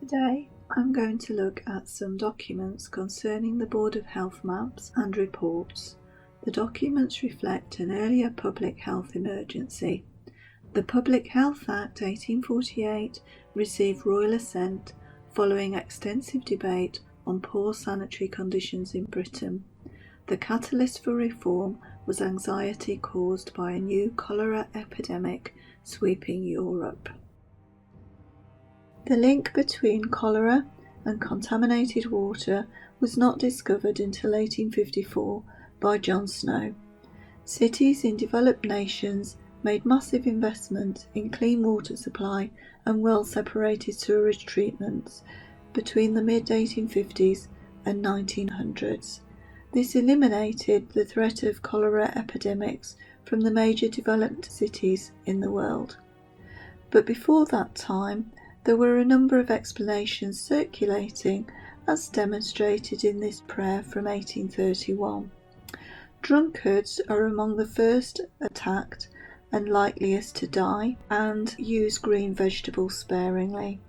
Today I'm going to look at some documents concerning the Board of Health maps and reports. The documents reflect an earlier public health emergency. The Public Health Act 1848 received royal assent following extensive debate on poor sanitary conditions in Britain. The catalyst for reform was anxiety caused by a new cholera epidemic sweeping Europe. The link between cholera and contaminated water was not discovered until 1854 by John Snow. Cities in developed nations made massive investment in clean water supply and well-separated sewerage treatments between the mid-1850s and 1900s. This eliminated the threat of cholera epidemics from the major developed cities in the world. But before that time, there were a number of explanations circulating, as demonstrated in this prayer from 1831. Drunkards are among the first attacked and likeliest to die, and use green vegetables sparingly.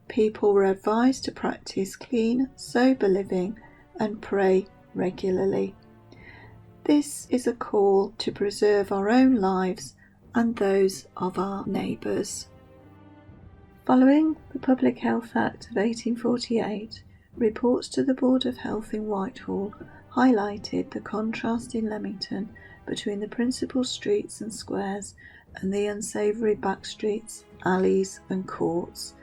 People were advised to practice clean, sober living and pray regularly. This is a call to preserve our own lives and those of our neighbours. Following the Public Health Act of 1848, reports to the Board of Health in Whitehall highlighted the contrast in Leamington between the principal streets and squares and the unsavoury back streets, alleys and courts,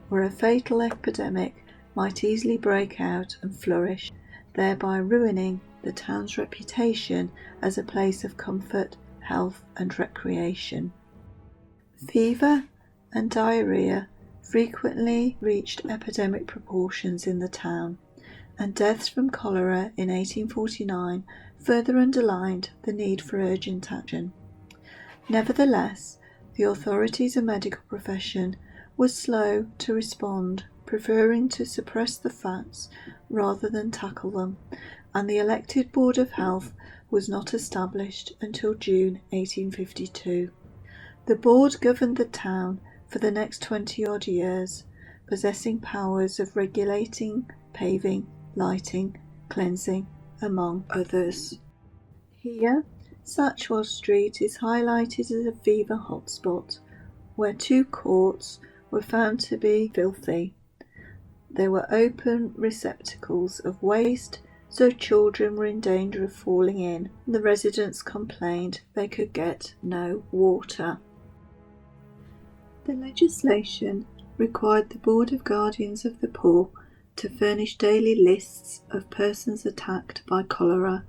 where a fatal epidemic might easily break out and flourish, thereby ruining the town's reputation as a place of comfort, health and recreation. Fever and diarrhoea frequently reached epidemic proportions in the town, and deaths from cholera in 1849 further underlined the need for urgent action. Nevertheless, the authorities and medical profession were slow to respond, preferring to suppress the facts rather than tackle them, and the elected Board of Health was not established until June 1852. The board governed the town for the next 20-odd years, possessing powers of regulating paving, lighting, cleansing, among others. Here, Satchwell Street is highlighted as a fever hotspot, where 2 courts were found to be filthy. There were open receptacles of waste, so children were in danger of falling in. The residents complained they could get no water. The legislation required the Board of Guardians of the Poor to furnish daily lists of persons attacked by cholera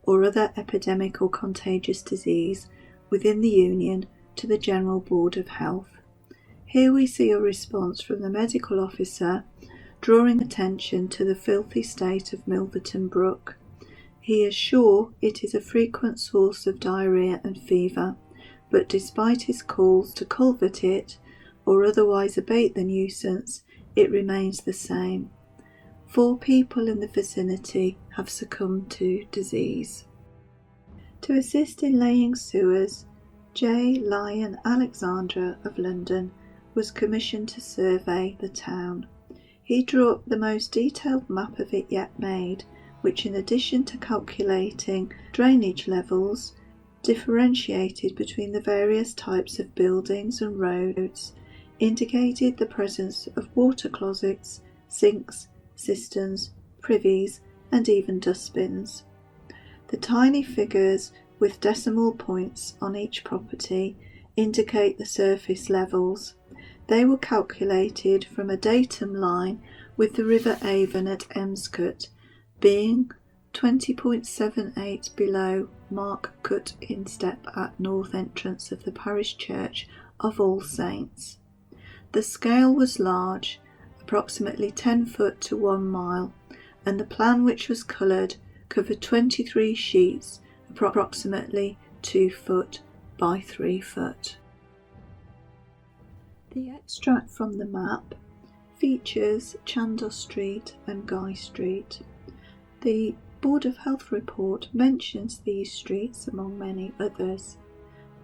or other epidemic or contagious disease within the Union to the General Board of Health. Here we see a response from the medical officer drawing attention to the filthy state of Milverton Brook. He is sure it is a frequent source of diarrhoea and fever, but despite his calls to culvert it or otherwise abate the nuisance, it remains the same. 4 people in the vicinity have succumbed to disease. To assist in laying sewers, J. Lyon Alexandra of London was commissioned to survey the town. He drew up the most detailed map of it yet made, which in addition to calculating drainage levels, differentiated between the various types of buildings and roads, indicated the presence of water closets, sinks, cisterns, privies, and even dustbins. The tiny figures with decimal points on each property indicate the surface levels. They were calculated from a datum line with the River Avon at Emscote being 20.78 below Mark Cut Instep at north entrance of the parish church of All Saints. The scale was large, approximately 10 foot to 1 mile, and the plan, which was coloured, covered 23 sheets, approximately 2 foot by 3 foot. The extract from the map features Chandos Street and Guy Street. The Board of Health report mentions these streets among many others.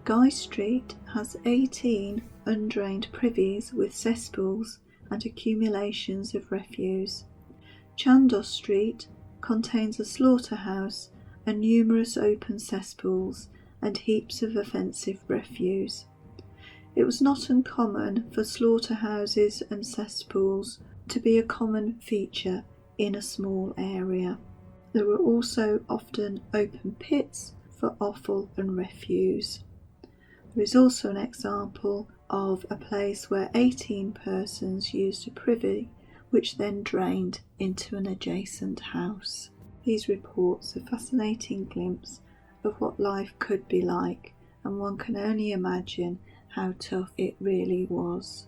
Guy Street has 18 undrained privies with cesspools and accumulations of refuse. Chandos Street contains a slaughterhouse and numerous open cesspools and heaps of offensive refuse. It was not uncommon for slaughterhouses and cesspools to be a common feature in a small area. There were also often open pits for offal and refuse. There is also an example of a place where 18 persons used a privy which then drained into an adjacent house. These reports are a fascinating glimpse of what life could be like, and one can only imagine how tough it really was.